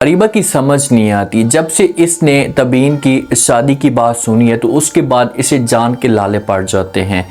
अरीबा की समझ नहीं आती। जब से इसने तबीन की शादी की बात सुनी है तो उसके बाद इसे जान के लाले पड़ जाते हैं।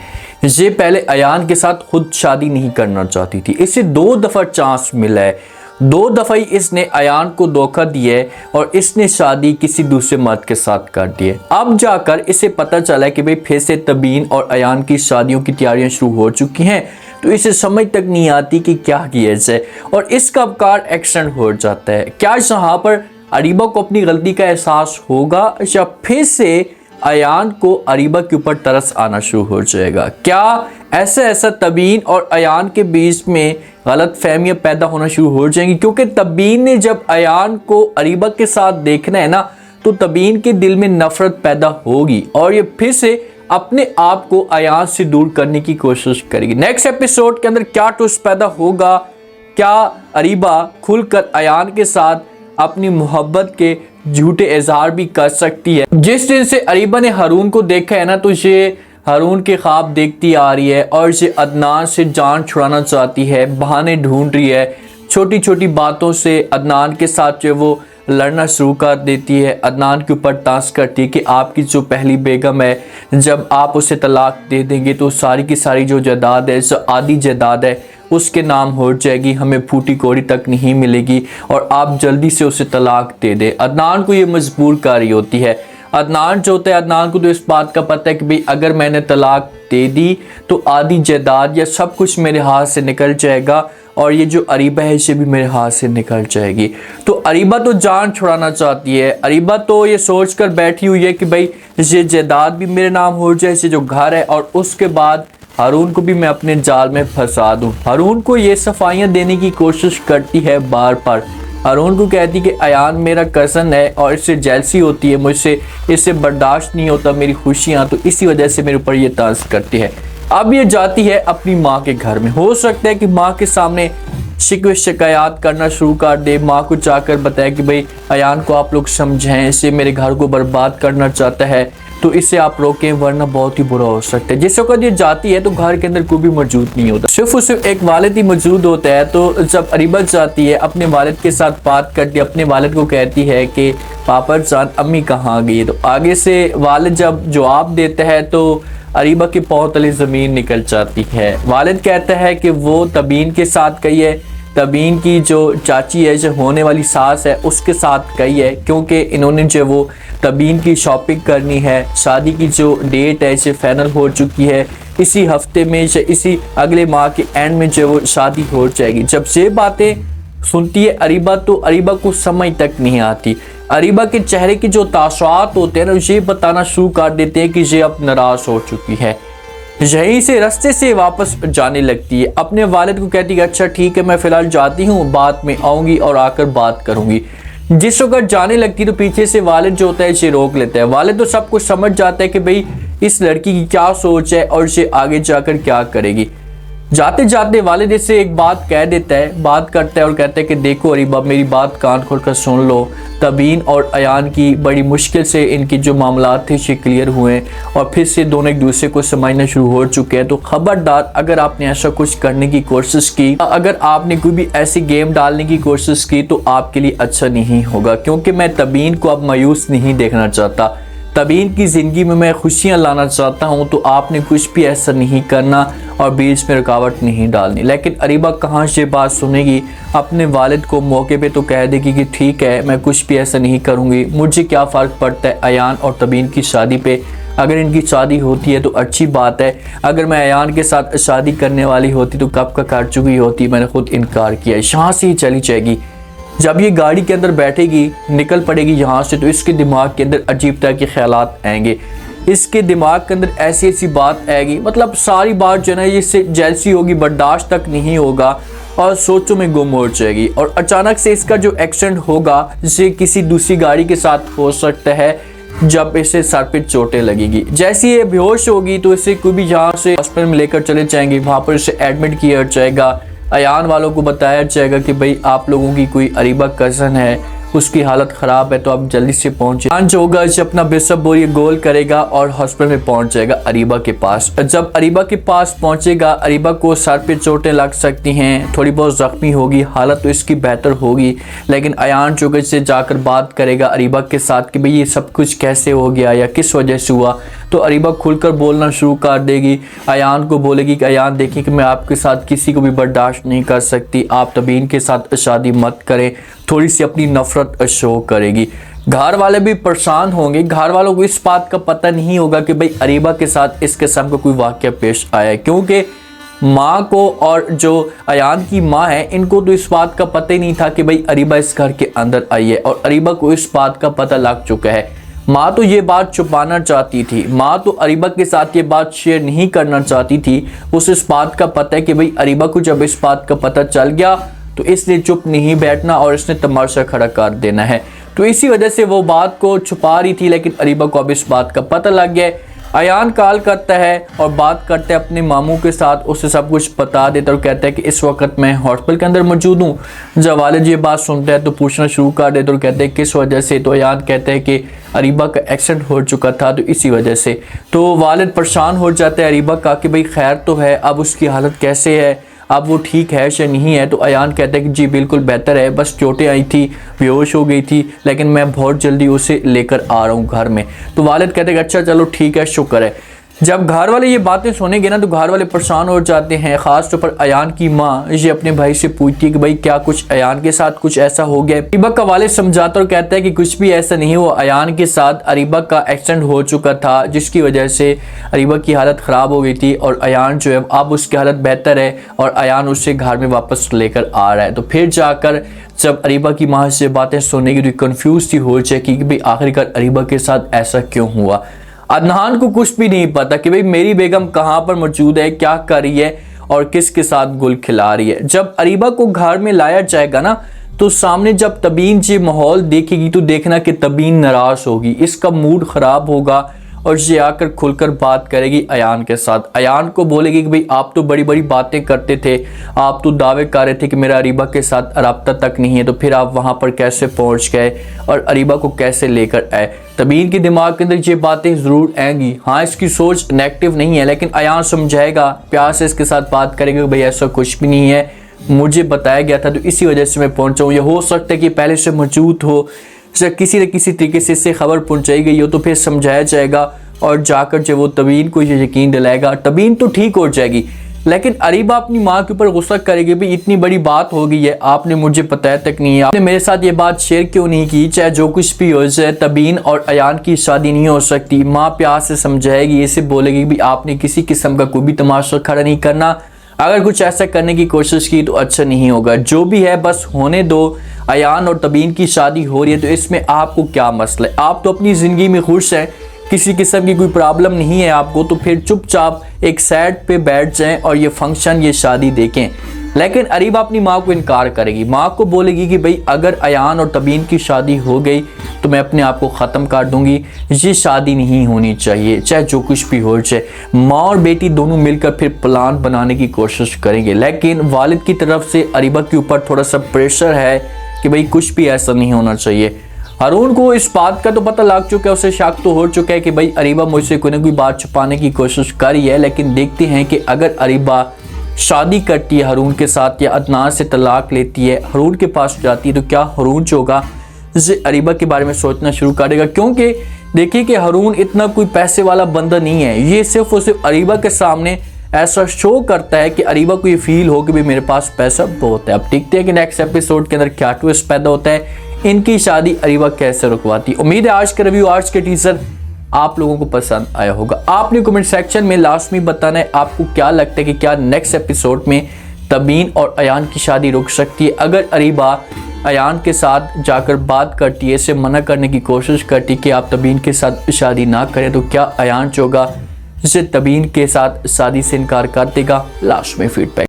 ये पहले अयान के साथ खुद शादी नहीं करना चाहती थी। इसे 2 दफ़ा चांस मिला है, 2 दफ़ा ही इसने अयान को धोखा दिया है और इसने शादी किसी दूसरे मर्द के साथ कर दी है। अब जाकर इसे पता चला है कि भाई फिर से तबीन और अयान की शादियों की तैयारियां शुरू हो चुकी हैं, तो इसे समझ तक नहीं आती कि क्या किया जाए और इसका अवकार एक्सीडेंट हो जाता है। क्या यहाँ पर अरीबा को अपनी गलती का एहसास होगा या फिर से अयान को अरीबा के ऊपर तरस आना शुरू हो जाएगा? क्या ऐसा तबीन और अयान के बीच में गलत फहमियाँ पैदा होना शुरू हो जाएंगी? क्योंकि तबीन ने जब अयान को अरीबा के साथ देखना है ना, तो तबीन के दिल में नफरत पैदा होगी और ये फिर से अपने आप को अयान से दूर करने की कोशिश करेगी। नेक्स्ट एपिसोड के अंदर क्या ट्विस्ट पैदा होगा? क्या अरीबा खुलकर अयान के साथ अपनी मोहब्बत के झूठे इजहार भी कर सकती है? जिस दिन से अरीबा ने हारून को देखा है ना, तो ये हारून के ख्वाब देखती आ रही है और ये अदनान से जान छुड़ाना चाहती है, बहाने ढूंढ रही है। छोटी छोटी बातों से अदनान के साथ जो वो लड़ना शुरू कर देती है, अदनान के ऊपर ताश करती है कि आपकी जो पहली बेगम है, जब आप उसे तलाक दे देंगे तो सारी की सारी जो जायदाद है, जो आधी जायदाद है, उसके नाम हो जाएगी, हमें फूटी कौड़ी तक नहीं मिलेगी और आप जल्दी से उसे तलाक दे दे। अदनान को ये मजबूर कर रही होती है। अदनान जो होता है, अदनान को तो इस बात का पता है कि भाई अगर मैंने तलाक दे दी तो आधी जायदाद या सब कुछ मेरे हाथ से निकल जाएगा और ये जो अरीबा है इसे भी मेरे हाथ से निकल जाएगी। तो अरीबा तो जान छुड़ाना चाहती है। अरीबा तो ये सोच कर बैठी हुई है कि भाई ये जायदाद भी मेरे नाम हो जाए, ये जो घर है, और उसके बाद हारून को भी मैं अपने जाल में फंसा दूं। हारून को ये सफाइयाँ देने की कोशिश करती है बार बार। हारून को कहती कि अयान मेरा कज़न है और इससे जेलसी होती है मुझसे, इससे बर्दाश्त नहीं होता मेरी खुशियाँ, तो इसी वजह से मेरे ऊपर ये तंज करती है। अब ये जाती है अपनी माँ के घर में। हो सकता है कि माँ के सामने शिकवे शिकायत करना शुरू कर दे, माँ को जाकर बताए कि भाई अयान को आप लोग समझाएं, इसे मेरे घर को बर्बाद करना चाहता है, तो इसे आप रोकें वरना बहुत ही बुरा हो सकता है। जिस वक्त ये जाती है तो घर के अंदर कोई भी मौजूद नहीं होता, सिर्फ एक वालिद ही मौजूद होता है। तो जब अरीबा जाती है अपने वालिद के साथ बात करती है, अपने वालिद को कहती है कि पापा जान अम्मी कहाँ गई, तो आगे से वालिद जब जवाब देता है तो अरीबा की पाँव तले ज़मीन निकल जाती है। वालिद कहता है कि वो तबीन के साथ गई है, तबीन की जो चाची है, जो होने वाली सास है, उसके साथ गई है, क्योंकि इन्होंने जो वो तबीन की शॉपिंग करनी है। शादी की जो डेट है इसे फाइनल हो चुकी है, इसी हफ्ते में, इसी अगले माह के एंड में जो वो शादी हो जाएगी। जब ये बातें सुनती है अरीबा तो अरीबा को समझ तक नहीं आती। अरीबा के चेहरे के जो तासुरात होते हैं ना, ये बताना शुरू कर देते हैं कि ये अब नाराज हो चुकी है। यहीं से रास्ते से वापस जाने लगती है, अपने वालिद को कहती है अच्छा ठीक है मैं फ़िलहाल जाती हूँ, बाद में आऊँगी और आकर बात करूँगी। जिस वक्त जाने लगती तो पीछे से वालिद जो होता है इसे रोक लेता है। वालिद तो सब कुछ समझ जाता है कि भाई इस लड़की की क्या सोच है और इसे आगे जाकर क्या करेगी। जाते जाते वालिद इससे एक बात कह देता है, बात करता है और कहता है कि देखो अरीबा मेरी बात कान खोल कर सुन लो, तबीन और अयान की बड़ी मुश्किल से इनकी जो मामलात थे ये क्लियर हुए और फिर से दोनों एक दूसरे को समझना शुरू हो चुके हैं। तो खबरदार अगर आपने ऐसा कुछ करने की कोशिश की, अगर आपने कोई भी ऐसी गेम डालने की कोशिश की तो आपके लिए अच्छा नहीं होगा, क्योंकि मैं तबीन को अब मायूस नहीं देखना चाहता। तबीन की ज़िंदगी में मैं खुशियाँ लाना चाहता हूँ, तो आपने कुछ भी ऐसा नहीं करना और बीच में रुकावट नहीं डालनी। लेकिन अरीबा कहाँ से बात सुनेगी, अपने वालिद को मौके पे तो कह देगी कि ठीक है मैं कुछ भी ऐसा नहीं करूँगी, मुझे क्या फ़र्क पड़ता है अयान और तबीन की शादी पे। अगर इनकी शादी होती है तो अच्छी बात है, अगर मैं अयान के साथ शादी करने वाली होती तो कब का कर चुकी होती, मैंने खुद इनकार किया। यहाँ से ही चली जाएगी। जब ये गाड़ी के अंदर बैठेगी, निकल पड़ेगी यहाँ से, तो इसके दिमाग के अंदर अजीब तरह के ख्यालात आएंगे। इसके दिमाग के अंदर ऐसी ऐसी बात आएगी, मतलब सारी बात जो है ना इससे जेलसी होगी, बर्दाश्त तक नहीं होगा और सोचों में गुम हो जाएगी। और अचानक से इसका जो एक्सीडेंट होगा जिसे किसी दूसरी गाड़ी के साथ हो सकता है, जब इसे सर पे चोटें लगेगी। जैसे ये बेहोश होगी तो इसे कोई भी यहाँ से हॉस्पिटल में लेकर चले जाएंगे, वहाँ पर इसे एडमिट किया जाएगा। अयान वालों को बताया जाएगा कि भाई आप लोगों की कोई अरीबा कज़न है उसकी हालत ख़राब है तो आप जल्दी से पहुँचे। अयान जो होगा इसे अपना बिशप बोरिए गोल करेगा और हॉस्पिटल में पहुँच जाएगा अरीबा के पास। जब अरीबा के पास पहुँचेगा, अरीबा को सर पे चोटें लग सकती हैं, थोड़ी बहुत ज़ख्मी होगी, हालत तो इसकी बेहतर होगी, लेकिन अयान जो है इसे जाकर बात करेगा अरीबा के साथ कि भाई ये सब कुछ कैसे हो गया या किस वजह से हुआ। तो अरीबा खुलकर बोलना शुरू कर देगी, अयान को बोलेगी कि अयान देखिए कि मैं आपके साथ किसी को भी बर्दाश्त नहीं कर सकती, आप तबीन के साथ शादी मत करें। थोड़ी सी अपनी नफरत शो करेगी। घर वाले भी परेशान होंगे, घर वालों को इस बात का पता नहीं होगा कि भाई अरीबा के साथ इस किस्म का कोई वाक़या पेश आया है, क्योंकि माँ को और जो अयान की माँ है इनको तो इस बात का पता ही नहीं था कि भाई अरीबा इस घर के अंदर आई है, और अरीबा को इस बात का पता लग चुका है। माँ तो ये बात छुपाना चाहती थी, माँ तो अरीबा के साथ ये बात शेयर नहीं करना चाहती थी। उसे इस बात का पता है कि भाई अरीबा को जब इस बात का पता चल गया तो इसने चुप नहीं बैठना और इसने तमाशा खड़ा कर देना है। तो इसी वजह से वो बात को छुपा रही थी, लेकिन अरीबा को अब इस बात का पता लग गया। अयान कॉल करता है और बात करते हैं अपने मामू के साथ, उसे सब कुछ बता देता है और कहता है कि इस वक्त मैं हॉस्पिटल के अंदर मौजूद हूँ। जब वालिद ये बात सुनता है तो पूछना शुरू कर देता और कहते हैं किस वजह से। तो अयान कहता है कि अरीबा का एक्सीडेंट हो चुका था तो इसी वजह से। तो वालिद परेशान हो जाता है अरीबा का कि भाई खैर तो है, अब उसकी हालत कैसे है, अब वो ठीक है या नहीं है। तो अयान कहता है कि जी बिल्कुल बेहतर है, बस चोटें आई थी, बेहोश हो गई थी, लेकिन मैं बहुत जल्दी उसे लेकर आ रहा हूँ घर में। तो वालिद कहते हैं कि अच्छा चलो ठीक है, शुक्र है। जब घर वाले ये बातें सुनेंगे ना तो घर वाले परेशान हो जाते हैं। ख़ास तौर पर अयान की माँ ये अपने भाई से पूछती है कि भाई क्या कुछ अयान के साथ कुछ ऐसा हो गया। अरीबा का वालिद समझाता और कहता है कि कुछ भी ऐसा नहीं हुआ, अयान के साथ अरीबा का एक्सीडेंट हो चुका था जिसकी वजह से अरीबा की हालत ख़राब हो गई थी, और अयान जो है अब उसकी हालत बेहतर है और अयान उसे घर में वापस लेकर आ रहा है। तो फिर जाकर जब अरीबा की माँ से बातें सुनेगी तो कन्फ्यूज सी हो जाएगी कि भाई आखिरकार अरीबा के साथ ऐसा क्यों हुआ। अदनान को कुछ भी नहीं पता कि भाई मेरी बेगम कहाँ पर मौजूद है, क्या कर रही है और किसके साथ गुल खिला रही है। जब अरीबा को घर में लाया जाएगा ना तो सामने जब तबीन ये माहौल देखेगी तो देखना कि तबीन नाराज़ होगी, इसका मूड ख़राब होगा और ये आकर खुलकर बात करेगी अयान के साथ। अयान को बोलेगी कि भाई आप तो बड़ी बड़ी बातें करते थे, आप तो दावे कर रहे थे कि मेरा अरीबा के साथ राब्ता तक नहीं है, तो फिर आप वहाँ पर कैसे पहुँच गए और अरीबा को कैसे लेकर आए। तबीन के दिमाग के अंदर ये बातें ज़रूर आएंगी। हाँ, इसकी सोच नेगेटिव नहीं है, लेकिन अयान समझाएगा, प्यार से इसके साथ बात करेगा कि भाई ऐसा कुछ भी नहीं है, मुझे बताया गया था तो इसी वजह से मैं पहुँचा हूँ। ये हो सकता है कि पहले से मौजूद हो, जब किसी न किसी तरीके से इससे खबर पहुंचाई गई हो तो फिर समझाया जाएगा और जाकर जब वो तबीन को ये यकीन दिलाएगा, तबीन तो ठीक हो जाएगी। लेकिन अरीबा अपनी माँ के ऊपर गुस्सा करेगी, भाई इतनी बड़ी बात हो गई है, आपने मुझे बताया तक नहीं है, आपने मेरे साथ ये बात शेयर क्यों नहीं की। चाहे जो कुछ भी हो जाए, तबीन और अयान की शादी नहीं हो सकती। माँ प्यार से समझाएगी, इसे बोलेगी भी आपने किसी किस्म का कोई भी तमाशा खड़ा नहीं करना, अगर कुछ ऐसा करने की कोशिश की तो अच्छा नहीं होगा, जो भी है बस होने दो। अयान और तबीन की शादी हो रही है तो इसमें आपको क्या मसला है, आप तो अपनी ज़िंदगी में खुश हैं, किसी किस्म की कोई प्रॉब्लम नहीं है आपको, तो फिर चुपचाप एक साइड पे बैठ जाएं और ये फंक्शन, ये शादी देखें। लेकिन अरीबा अपनी माँ को इनकार करेगी, माँ को बोलेगी कि भाई अगर अयान और तबीन की शादी हो गई तो मैं अपने आप को ख़त्म कर दूंगी, ये शादी नहीं होनी चाहिए, चाहे जो कुछ भी हो जाए। माँ और बेटी दोनों मिलकर फिर प्लान बनाने की कोशिश करेंगे, लेकिन वालिद की तरफ से अरीबा के ऊपर थोड़ा सा प्रेशर है कि भाई कुछ भी ऐसा नहीं होना चाहिए। हारून को इस बात का तो पता लग चुका है, उसे शक तो हो चुका है कि भाई अरीबा मुझसे कोई ना कोई बात छुपाने की कोशिश कर रही है। लेकिन देखते हैं कि अगर अरीबा शादी करती है हारून के साथ या अदनान से तलाक लेती है, हारून के पास जाती है, तो क्या हारून जो होगा इसे अरीबा के बारे में सोचना शुरू करेगा। क्योंकि देखिए कि हारून इतना कोई पैसे वाला बंदा नहीं है, ये सिर्फ और सिर्फ अरीबा के सामने ऐसा शो करता है कि अरीबा को ये फील हो कि भाई मेरे पास पैसा बहुत है। अब देखते हैं कि नेक्स्ट एपिसोड के अंदर क्या ट्विस्ट पैदा होता है, इनकी शादी अरीबा कैसे रुकवाती। उम्मीद है आज का रिव्यू, आज के टीजर आप लोगों को पसंद आया होगा। आपने कमेंट सेक्शन में लास्ट में बताना है आपको क्या लगता है कि क्या नेक्स्ट एपिसोड में तबीन और अयान की शादी रुक सकती है। अगर अरीबा अयान के साथ जाकर बात करती है, इसे मना करने की कोशिश करती है कि आप तबीन के साथ शादी ना करें, तो क्या अयान जो होगा जिसे तबीन के साथ शादी से इनकार कर देगा। लास्ट में फीडबैक